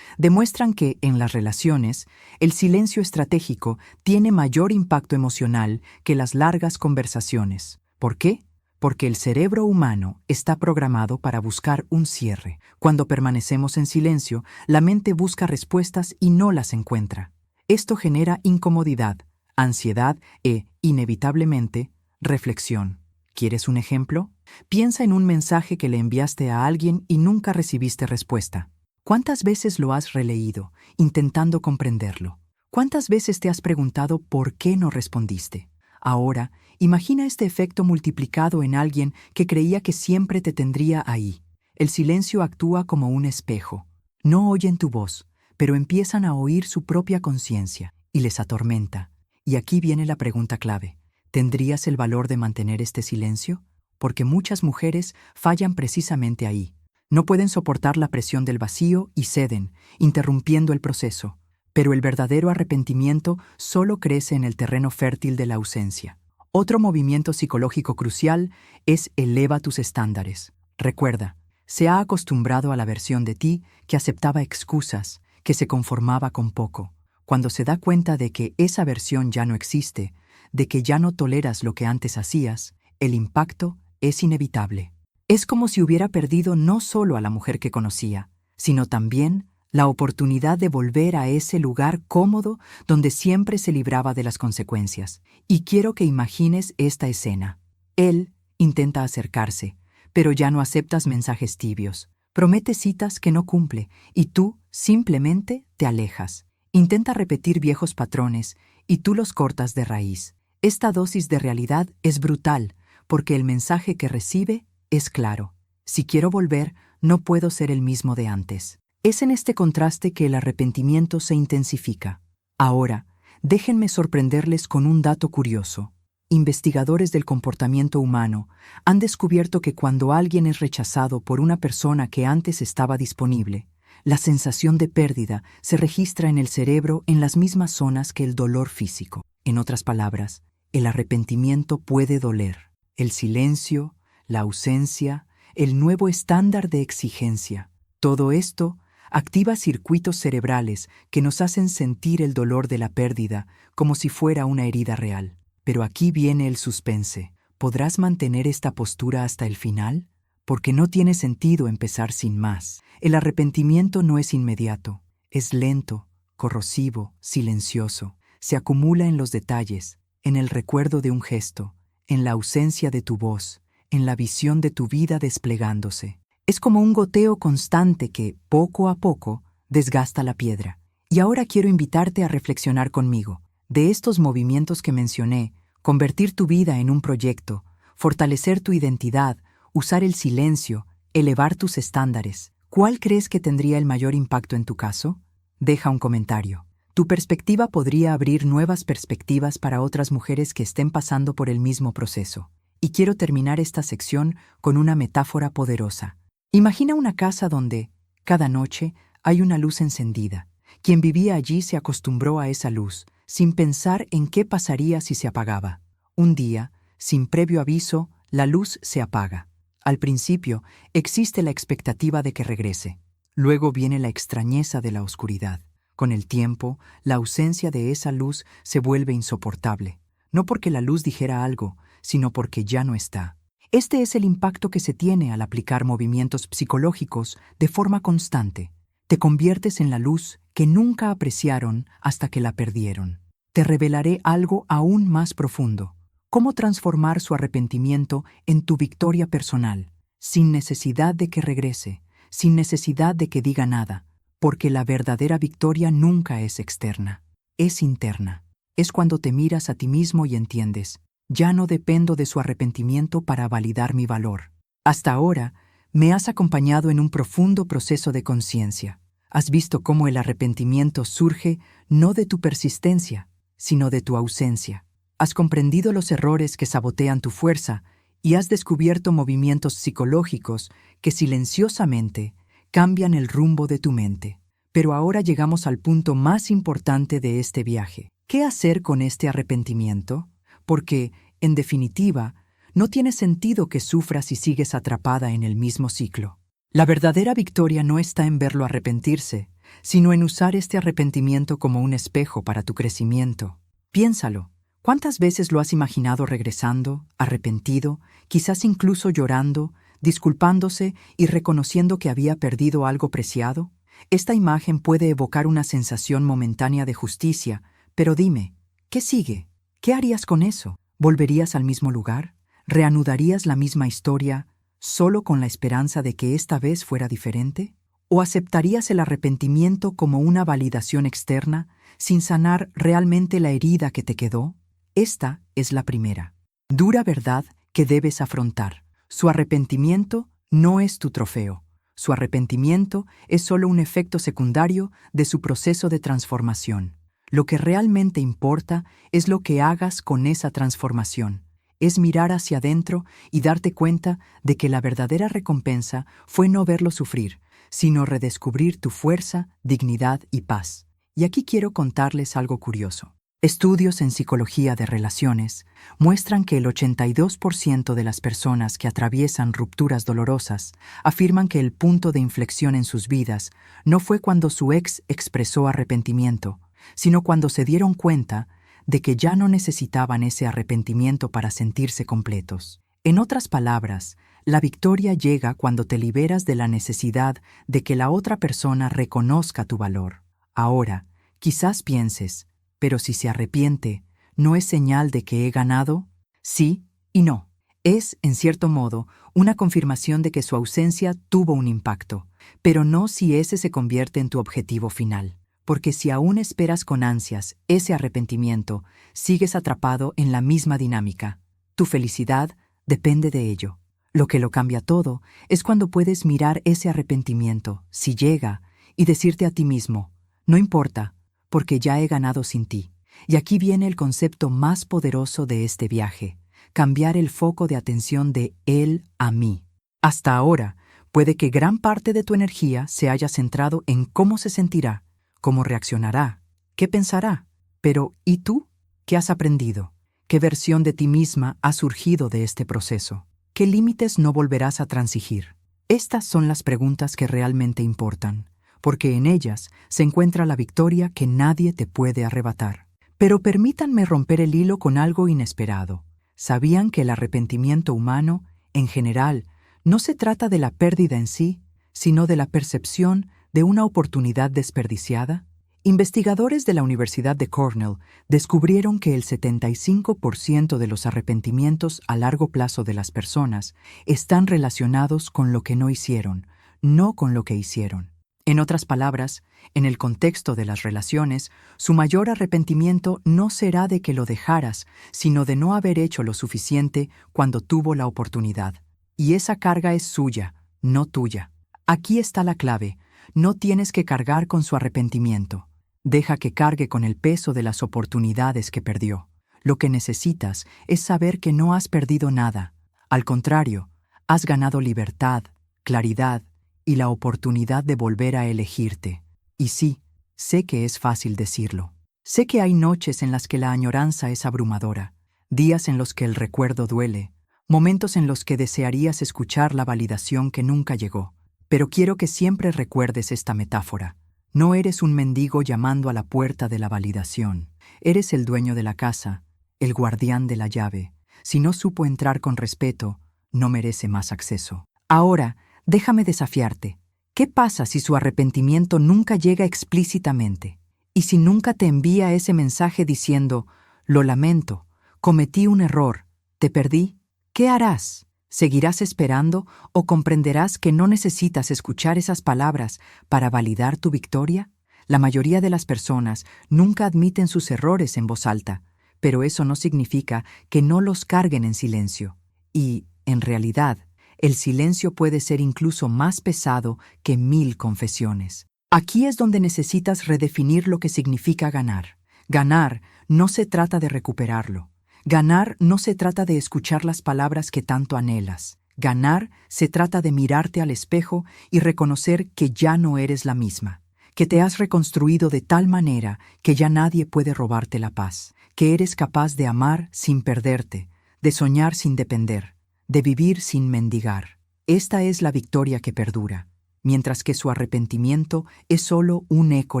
Speaker 1: demuestran que, en las relaciones, el silencio estratégico tiene mayor impacto emocional que las largas conversaciones. ¿Por qué? Porque el cerebro humano está programado para buscar un cierre. Cuando permanecemos en silencio, la mente busca respuestas y no las encuentra. Esto genera incomodidad, ansiedad e, inevitablemente, reflexión. ¿Quieres un ejemplo? Piensa en un mensaje que le enviaste a alguien y nunca recibiste respuesta. ¿Cuántas veces lo has releído, intentando comprenderlo? ¿Cuántas veces te has preguntado por qué no respondiste? Ahora, imagina este efecto multiplicado en alguien que creía que siempre te tendría ahí. El silencio actúa como un espejo. No oyen tu voz, pero empiezan a oír su propia conciencia y les atormenta. Y aquí viene la pregunta clave: ¿tendrías el valor de mantener este silencio? Porque muchas mujeres fallan precisamente ahí. No pueden soportar la presión del vacío y ceden, interrumpiendo el proceso. Pero el verdadero arrepentimiento solo crece en el terreno fértil de la ausencia. Otro movimiento psicológico crucial es eleva tus estándares. Recuerda, se ha acostumbrado a la versión de ti que aceptaba excusas, que se conformaba con poco. Cuando se da cuenta de que esa versión ya no existe, de que ya no toleras lo que antes hacías, el impacto es inevitable. Es como si hubiera perdido no solo a la mujer que conocía, sino también la oportunidad de volver a ese lugar cómodo donde siempre se libraba de las consecuencias. Y quiero que imagines esta escena. Él intenta acercarse, pero ya no aceptas mensajes tibios. Promete citas que no cumple y tú simplemente te alejas. Intenta repetir viejos patrones y tú los cortas de raíz. Esta dosis de realidad es brutal porque el mensaje que recibe es claro: si quiero volver, no puedo ser el mismo de antes. Es en este contraste que el arrepentimiento se intensifica. Ahora, déjenme sorprenderles con un dato curioso. Investigadores del comportamiento humano han descubierto que cuando alguien es rechazado por una persona que antes estaba disponible, la sensación de pérdida se registra en el cerebro en las mismas zonas que el dolor físico. En otras palabras, el arrepentimiento puede doler. El silencio, la ausencia, el nuevo estándar de exigencia. Todo esto activa circuitos cerebrales que nos hacen sentir el dolor de la pérdida como si fuera una herida real. Pero aquí viene el suspense. ¿Podrás mantener esta postura hasta el final? Porque no tiene sentido empezar sin más. El arrepentimiento no es inmediato. Es lento, corrosivo, silencioso. Se acumula en los detalles, en el recuerdo de un gesto, en la ausencia de tu voz, en la visión de tu vida desplegándose. Es como un goteo constante que, poco a poco, desgasta la piedra. Y ahora quiero invitarte a reflexionar conmigo. De estos movimientos que mencioné, convertir tu vida en un proyecto, fortalecer tu identidad, usar el silencio, elevar tus estándares, ¿cuál crees que tendría el mayor impacto en tu caso? Deja un comentario. Tu perspectiva podría abrir nuevas perspectivas para otras mujeres que estén pasando por el mismo proceso. Y quiero terminar esta sección con una metáfora poderosa. Imagina una casa donde, cada noche, hay una luz encendida. Quien vivía allí se acostumbró a esa luz, sin pensar en qué pasaría si se apagaba. Un día, sin previo aviso, la luz se apaga. Al principio, existe la expectativa de que regrese. Luego viene la extrañeza de la oscuridad. Con el tiempo, la ausencia de esa luz se vuelve insoportable. No porque la luz dijera algo, sino porque ya no está. Este es el impacto que se tiene al aplicar movimientos psicológicos de forma constante. Te conviertes en la luz que nunca apreciaron hasta que la perdieron. Te revelaré algo aún más profundo: cómo transformar su arrepentimiento en tu victoria personal, sin necesidad de que regrese, sin necesidad de que diga nada, porque la verdadera victoria nunca es externa, es interna. Es cuando te miras a ti mismo y entiendes: ya no dependo de su arrepentimiento para validar mi valor. Hasta ahora, me has acompañado en un profundo proceso de conciencia. Has visto cómo el arrepentimiento surge no de tu persistencia, sino de tu ausencia. Has comprendido los errores que sabotean tu fuerza y has descubierto movimientos psicológicos que silenciosamente cambian el rumbo de tu mente. Pero ahora llegamos al punto más importante de este viaje. ¿Qué hacer con este arrepentimiento? Porque, en definitiva, no tiene sentido que sufras y sigues atrapada en el mismo ciclo. La verdadera victoria no está en verlo arrepentirse, sino en usar este arrepentimiento como un espejo para tu crecimiento. Piénsalo. ¿Cuántas veces lo has imaginado regresando, arrepentido, quizás incluso llorando, disculpándose y reconociendo que había perdido algo preciado? Esta imagen puede evocar una sensación momentánea de justicia, pero dime, ¿qué sigue? ¿Qué harías con eso? ¿Volverías al mismo lugar? ¿Reanudarías la misma historia solo con la esperanza de que esta vez fuera diferente? ¿O aceptarías el arrepentimiento como una validación externa, sin sanar realmente la herida que te quedó? Esta es la primera, dura verdad que debes afrontar. Su arrepentimiento no es tu trofeo. Su arrepentimiento es solo un efecto secundario de su proceso de transformación. Lo que realmente importa es lo que hagas con esa transformación. Es mirar hacia adentro y darte cuenta de que la verdadera recompensa fue no verlo sufrir, sino redescubrir tu fuerza, dignidad y paz. Y aquí quiero contarles algo curioso. Estudios en psicología de relaciones muestran que el 82% de las personas que atraviesan rupturas dolorosas afirman que el punto de inflexión en sus vidas no fue cuando su ex expresó arrepentimiento, sino cuando se dieron cuenta de que ya no necesitaban ese arrepentimiento para sentirse completos. En otras palabras, la victoria llega cuando te liberas de la necesidad de que la otra persona reconozca tu valor. Ahora, quizás pienses, pero si se arrepiente, ¿no es señal de que he ganado? Sí y no. Es, en cierto modo, una confirmación de que su ausencia tuvo un impacto, pero no si ese se convierte en tu objetivo final. Porque si aún esperas con ansias ese arrepentimiento, sigues atrapado en la misma dinámica. Tu felicidad depende de ello. Lo que lo cambia todo es cuando puedes mirar ese arrepentimiento, si llega, y decirte a ti mismo, no importa, porque ya he ganado sin ti. Y aquí viene el concepto más poderoso de este viaje, cambiar el foco de atención de él a mí. Hasta ahora, puede que gran parte de tu energía se haya centrado en cómo se sentirá, cómo reaccionará, qué pensará. Pero, ¿y tú? ¿Qué has aprendido? ¿Qué versión de ti misma ha surgido de este proceso? ¿Qué límites no volverás a transigir? Estas son las preguntas que realmente importan, porque en ellas se encuentra la victoria que nadie te puede arrebatar. Pero permítanme romper el hilo con algo inesperado. ¿Sabían que el arrepentimiento humano, en general, no se trata de la pérdida en sí, sino de la percepción de una oportunidad desperdiciada? Investigadores de la Universidad de Cornell descubrieron que el 75% de los arrepentimientos a largo plazo de las personas están relacionados con lo que no hicieron, no con lo que hicieron. En otras palabras, en el contexto de las relaciones, su mayor arrepentimiento no será de que lo dejaras, sino de no haber hecho lo suficiente cuando tuvo la oportunidad. Y esa carga es suya, no tuya. Aquí está la clave. No tienes que cargar con su arrepentimiento. Deja que cargue con el peso de las oportunidades que perdió. Lo que necesitas es saber que no has perdido nada. Al contrario, has ganado libertad, claridad y la oportunidad de volver a elegirte. Y sí, sé que es fácil decirlo. Sé que hay noches en las que la añoranza es abrumadora, días en los que el recuerdo duele, momentos en los que desearías escuchar la validación que nunca llegó. Pero quiero que siempre recuerdes esta metáfora. No eres un mendigo llamando a la puerta de la validación. Eres el dueño de la casa, el guardián de la llave. Si no supo entrar con respeto, no merece más acceso. Ahora, déjame desafiarte. ¿Qué pasa si su arrepentimiento nunca llega explícitamente? ¿Y si nunca te envía ese mensaje diciendo, lo lamento, cometí un error, te perdí? ¿Qué harás? ¿Seguirás esperando o comprenderás que no necesitas escuchar esas palabras para validar tu victoria? La mayoría de las personas nunca admiten sus errores en voz alta, pero eso no significa que no los carguen en silencio. Y, en realidad, el silencio puede ser incluso más pesado que 1000 confesiones. Aquí es donde necesitas redefinir lo que significa ganar. Ganar no se trata de recuperarlo. Ganar no se trata de escuchar las palabras que tanto anhelas. Ganar se trata de mirarte al espejo y reconocer que ya no eres la misma, que te has reconstruido de tal manera que ya nadie puede robarte la paz, que eres capaz de amar sin perderte, de soñar sin depender, de vivir sin mendigar. Esta es la victoria que perdura, mientras que su arrepentimiento es solo un eco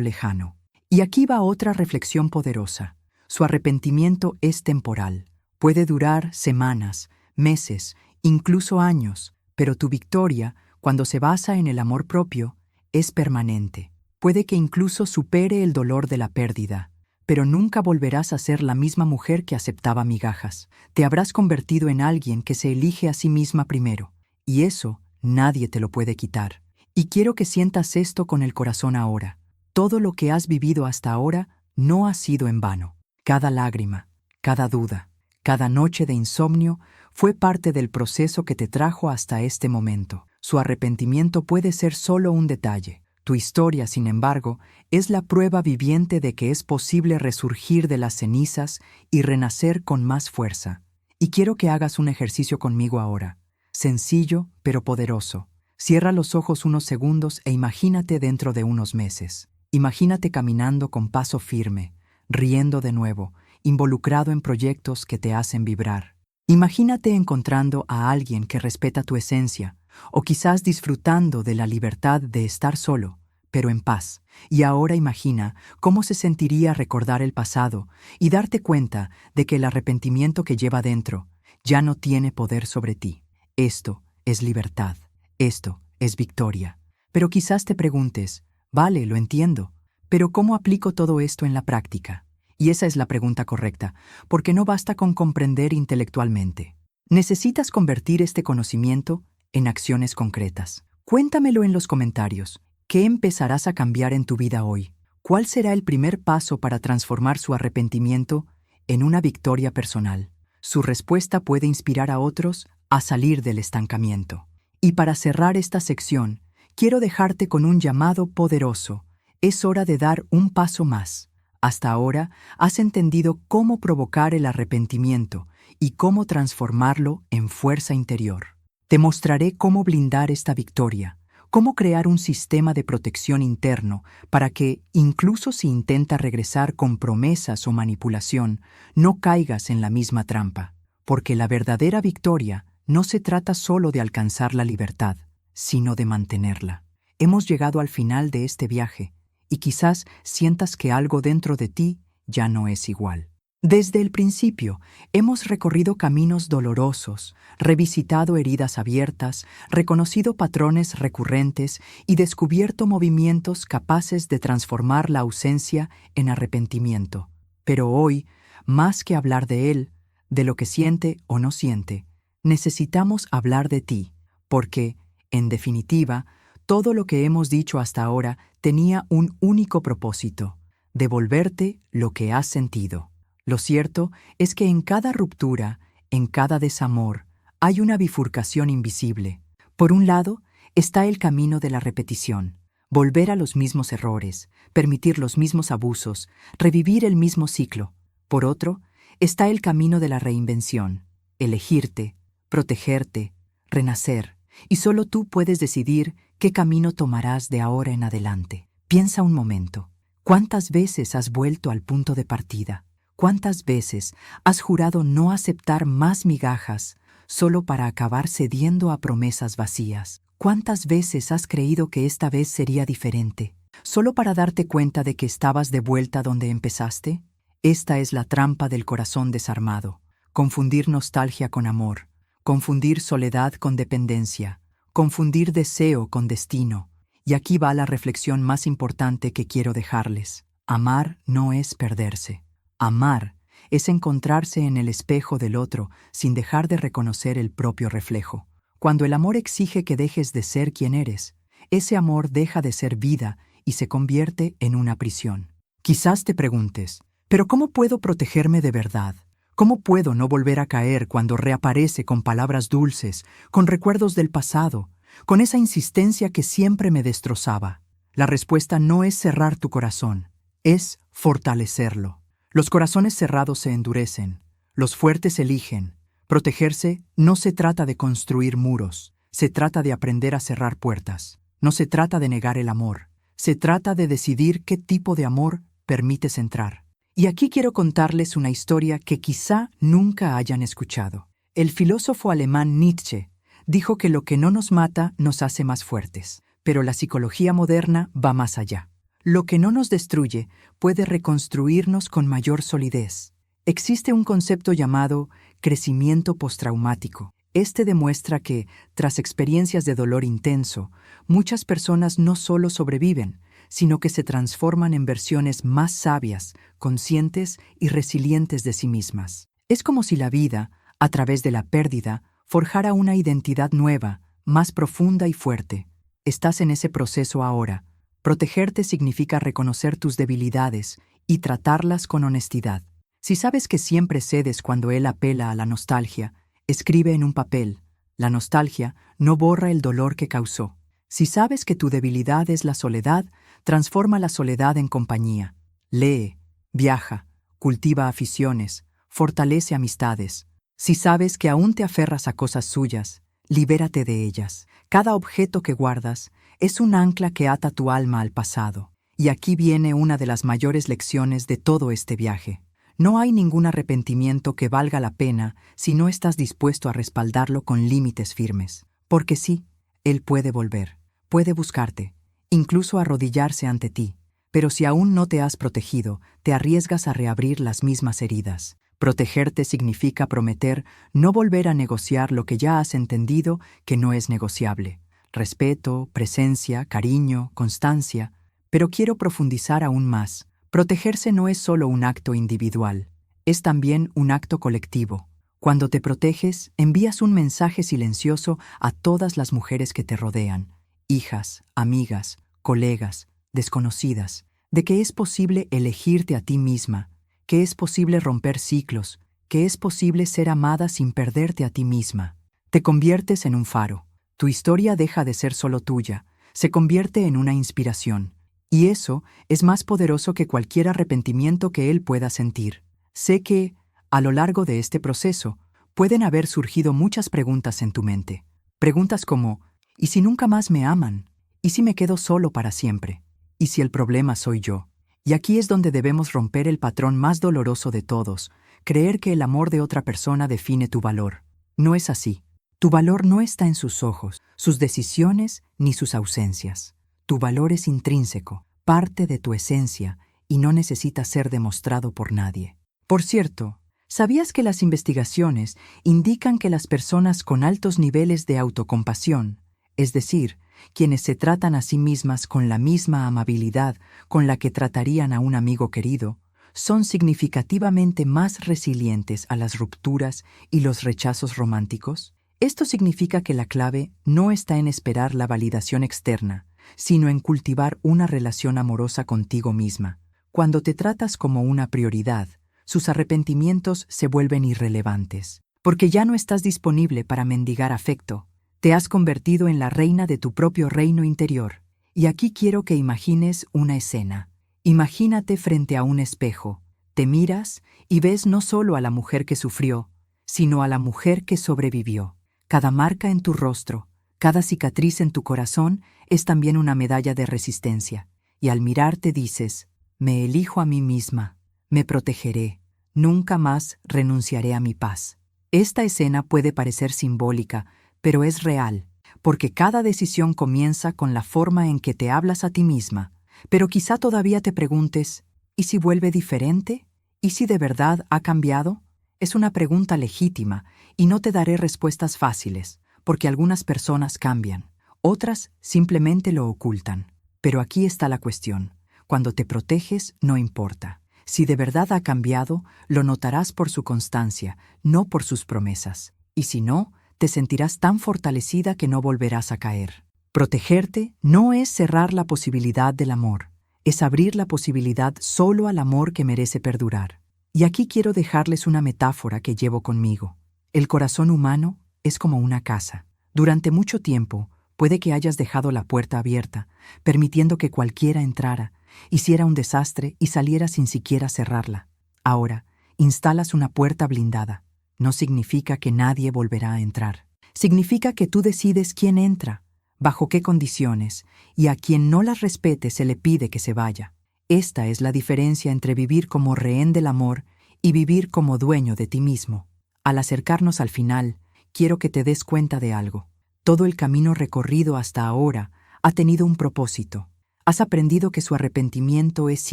Speaker 1: lejano. Y aquí va otra reflexión poderosa. Su arrepentimiento es temporal. Puede durar semanas, meses, incluso años, pero tu victoria, cuando se basa en el amor propio, es permanente. Puede que incluso supere el dolor de la pérdida, pero nunca volverás a ser la misma mujer que aceptaba migajas. Te habrás convertido en alguien que se elige a sí misma primero, y eso nadie te lo puede quitar. Y quiero que sientas esto con el corazón ahora. Todo lo que has vivido hasta ahora no ha sido en vano. Cada lágrima, cada duda, cada noche de insomnio fue parte del proceso que te trajo hasta este momento. Su arrepentimiento puede ser solo un detalle. Tu historia, sin embargo, es la prueba viviente de que es posible resurgir de las cenizas y renacer con más fuerza. Y quiero que hagas un ejercicio conmigo ahora. Sencillo, pero poderoso. Cierra los ojos unos segundos e imagínate dentro de unos meses. Imagínate caminando con paso firme, riendo de nuevo, involucrado en proyectos que te hacen vibrar. Imagínate encontrando a alguien que respeta tu esencia, o quizás disfrutando de la libertad de estar solo, pero en paz. Y ahora imagina cómo se sentiría recordar el pasado y darte cuenta de que el arrepentimiento que lleva dentro ya no tiene poder sobre ti. Esto es libertad. Esto es victoria. Pero quizás te preguntes, vale, lo entiendo, pero ¿cómo aplico todo esto en la práctica? Y esa es la pregunta correcta, porque no basta con comprender intelectualmente. Necesitas convertir este conocimiento en acciones concretas. Cuéntamelo en los comentarios. ¿Qué empezarás a cambiar en tu vida hoy? ¿Cuál será el primer paso para transformar su arrepentimiento en una victoria personal? Su respuesta puede inspirar a otros a salir del estancamiento. Y para cerrar esta sección, quiero dejarte con un llamado poderoso. Es hora de dar un paso más. Hasta ahora has entendido cómo provocar el arrepentimiento y cómo transformarlo en fuerza interior. Te mostraré cómo blindar esta victoria, cómo crear un sistema de protección interno para que, incluso si intenta regresar con promesas o manipulación, no caigas en la misma trampa. Porque la verdadera victoria no se trata solo de alcanzar la libertad, sino de mantenerla. Hemos llegado al final de este viaje, y quizás sientas que algo dentro de ti ya no es igual. Desde el principio, hemos recorrido caminos dolorosos, revisitado heridas abiertas, reconocido patrones recurrentes y descubierto movimientos capaces de transformar la ausencia en arrepentimiento. Pero hoy, más que hablar de él, de lo que siente o no siente, necesitamos hablar de ti, porque, en definitiva, todo lo que hemos dicho hasta ahora tenía un único propósito: devolverte lo que has sentido. Lo cierto es que en cada ruptura, en cada desamor, hay una bifurcación invisible. Por un lado, está el camino de la repetición, volver a los mismos errores, permitir los mismos abusos, revivir el mismo ciclo. Por otro, está el camino de la reinvención, elegirte, protegerte, renacer, y solo tú puedes decidir qué camino tomarás de ahora en adelante. Piensa un momento. ¿Cuántas veces has vuelto al punto de partida? ¿Cuántas veces has jurado no aceptar más migajas solo para acabar cediendo a promesas vacías? ¿Cuántas veces has creído que esta vez sería diferente, solo para darte cuenta de que estabas de vuelta donde empezaste? Esta es la trampa del corazón desarmado: confundir nostalgia con amor, confundir soledad con dependencia, confundir deseo con destino. Y aquí va la reflexión más importante que quiero dejarles. Amar no es perderse. Amar es encontrarse en el espejo del otro sin dejar de reconocer el propio reflejo. Cuando el amor exige que dejes de ser quien eres, ese amor deja de ser vida y se convierte en una prisión. Quizás te preguntes, ¿pero cómo puedo protegerme de verdad? ¿Cómo puedo no volver a caer cuando reaparece con palabras dulces, con recuerdos del pasado, con esa insistencia que siempre me destrozaba? La respuesta no es cerrar tu corazón, es fortalecerlo. Los corazones cerrados se endurecen, los fuertes eligen. Protegerse no se trata de construir muros, se trata de aprender a cerrar puertas. No se trata de negar el amor, Se trata de decidir qué tipo de amor permites entrar. Y aquí quiero contarles una historia que quizá nunca hayan escuchado. El filósofo alemán Nietzsche dijo que lo que no nos mata nos hace más fuertes, pero la psicología moderna va más allá. Lo que no nos destruye puede reconstruirnos con mayor solidez. Existe un concepto llamado crecimiento postraumático. Este demuestra que, tras experiencias de dolor intenso, muchas personas no solo sobreviven, sino que se transforman en versiones más sabias, conscientes y resilientes de sí mismas. Es como si la vida, a través de la pérdida, forjara una identidad nueva, más profunda y fuerte. Estás en ese proceso ahora. Protegerte significa reconocer tus debilidades y tratarlas con honestidad. Si sabes que siempre cedes cuando él apela a la nostalgia, escribe en un papel: la nostalgia no borra el dolor que causó. Si sabes que tu debilidad es la soledad, transforma la soledad en compañía. Lee, viaja, cultiva aficiones, fortalece amistades. Si sabes que aún te aferras a cosas suyas, libérate de ellas. Cada objeto que guardas es un ancla que ata tu alma al pasado. Y aquí viene una de las mayores lecciones de todo este viaje. No hay ningún arrepentimiento que valga la pena si no estás dispuesto a respaldarlo con límites firmes. Porque sí, él puede volver, puede buscarte, incluso arrodillarse ante ti. Pero si aún no te has protegido, te arriesgas a reabrir las mismas heridas. Protegerte significa prometer no volver a negociar lo que ya has entendido que no es negociable. Respeto, presencia, cariño, constancia. Pero quiero profundizar aún más. Protegerse no es solo un acto individual, es también un acto colectivo. Cuando te proteges, envías un mensaje silencioso a todas las mujeres que te rodean, hijas, amigas, colegas, desconocidas, de que es posible elegirte a ti misma, que es posible romper ciclos, que es posible ser amada sin perderte a ti misma. Te conviertes en un faro. Tu historia deja de ser solo tuya, se convierte en una inspiración. Y eso es más poderoso que cualquier arrepentimiento que él pueda sentir. Sé que, a lo largo de este proceso, pueden haber surgido muchas preguntas en tu mente. Preguntas como: ¿y si nunca más me aman? ¿Y si me quedo solo para siempre? ¿Y si el problema soy yo? Y aquí es donde debemos romper el patrón más doloroso de todos, creer que el amor de otra persona define tu valor. No es así. Tu valor no está en sus ojos, sus decisiones ni sus ausencias. Tu valor es intrínseco, parte de tu esencia, y no necesita ser demostrado por nadie. Por cierto, ¿sabías que las investigaciones indican que las personas con altos niveles de autocompasión, es decir, quienes se tratan a sí mismas con la misma amabilidad con la que tratarían a un amigo querido, son significativamente más resilientes a las rupturas y los rechazos románticos? Esto significa que la clave no está en esperar la validación externa, sino en cultivar una relación amorosa contigo misma. Cuando te tratas como una prioridad, sus arrepentimientos se vuelven irrelevantes, porque ya no estás disponible para mendigar afecto. Te has convertido en la reina de tu propio reino interior. Y aquí quiero que imagines una escena. Imagínate frente a un espejo. Te miras y ves no solo a la mujer que sufrió, sino a la mujer que sobrevivió. Cada marca en tu rostro, cada cicatriz en tu corazón es también una medalla de resistencia. Y al mirarte dices: me elijo a mí misma, me protegeré, nunca más renunciaré a mi paz. Esta escena puede parecer simbólica, pero es real, porque cada decisión comienza con la forma en que te hablas a ti misma. Pero quizá todavía te preguntes: ¿y si vuelve diferente? ¿Y si de verdad ha cambiado? Es una pregunta legítima, y no te daré respuestas fáciles, porque algunas personas cambian, otras simplemente lo ocultan. Pero aquí está la cuestión. Cuando te proteges, no importa. Si de verdad ha cambiado, lo notarás por su constancia, no por sus promesas. Y si no, te sentirás tan fortalecida que no volverás a caer. Protegerte no es cerrar la posibilidad del amor, es abrir la posibilidad solo al amor que merece perdurar. Y aquí quiero dejarles una metáfora que llevo conmigo. El corazón humano es como una casa. Durante mucho tiempo, puede que hayas dejado la puerta abierta, permitiendo que cualquiera entrara, hiciera un desastre y saliera sin siquiera cerrarla. Ahora, instalas una puerta blindada. No significa que nadie volverá a entrar. Significa que tú decides quién entra, bajo qué condiciones, y a quien no las respete se le pide que se vaya. Esta es la diferencia entre vivir como rehén del amor y vivir como dueño de ti mismo. Al acercarnos al final, quiero que te des cuenta de algo. Todo el camino recorrido hasta ahora ha tenido un propósito. Has aprendido que su arrepentimiento es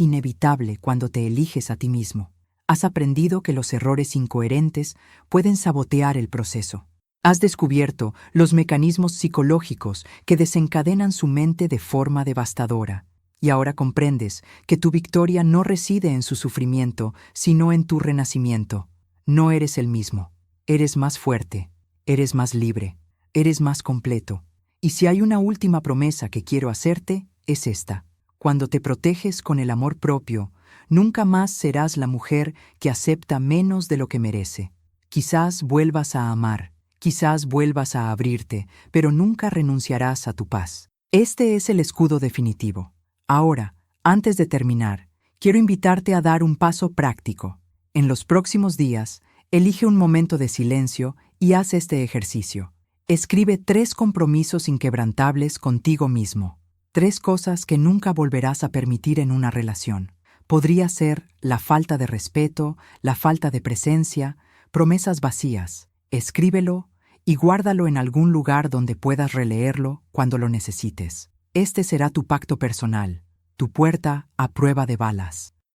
Speaker 1: inevitable cuando te eliges a ti mismo. Has aprendido que los errores incoherentes pueden sabotear el proceso. Has descubierto los mecanismos psicológicos que desencadenan su mente de forma devastadora. Y ahora comprendes que tu victoria no reside en su sufrimiento, sino en tu renacimiento. No eres el mismo. Eres más fuerte. Eres más libre. Eres más completo. Y si hay una última promesa que quiero hacerte, es esta. Cuando te proteges con el amor propio, nunca más serás la mujer que acepta menos de lo que merece. Quizás vuelvas a amar, quizás vuelvas a abrirte, pero nunca renunciarás a tu paz. Este es el escudo definitivo. Ahora, antes de terminar, quiero invitarte a dar un paso práctico. En los próximos días, elige un momento de silencio y haz este ejercicio. Escribe 3 compromisos inquebrantables contigo mismo. 3 cosas que nunca volverás a permitir en una relación. Podría ser la falta de respeto, la falta de presencia, promesas vacías. Escríbelo y guárdalo en algún lugar donde puedas releerlo cuando lo necesites. Este será tu pacto personal, tu puerta a prueba de balas.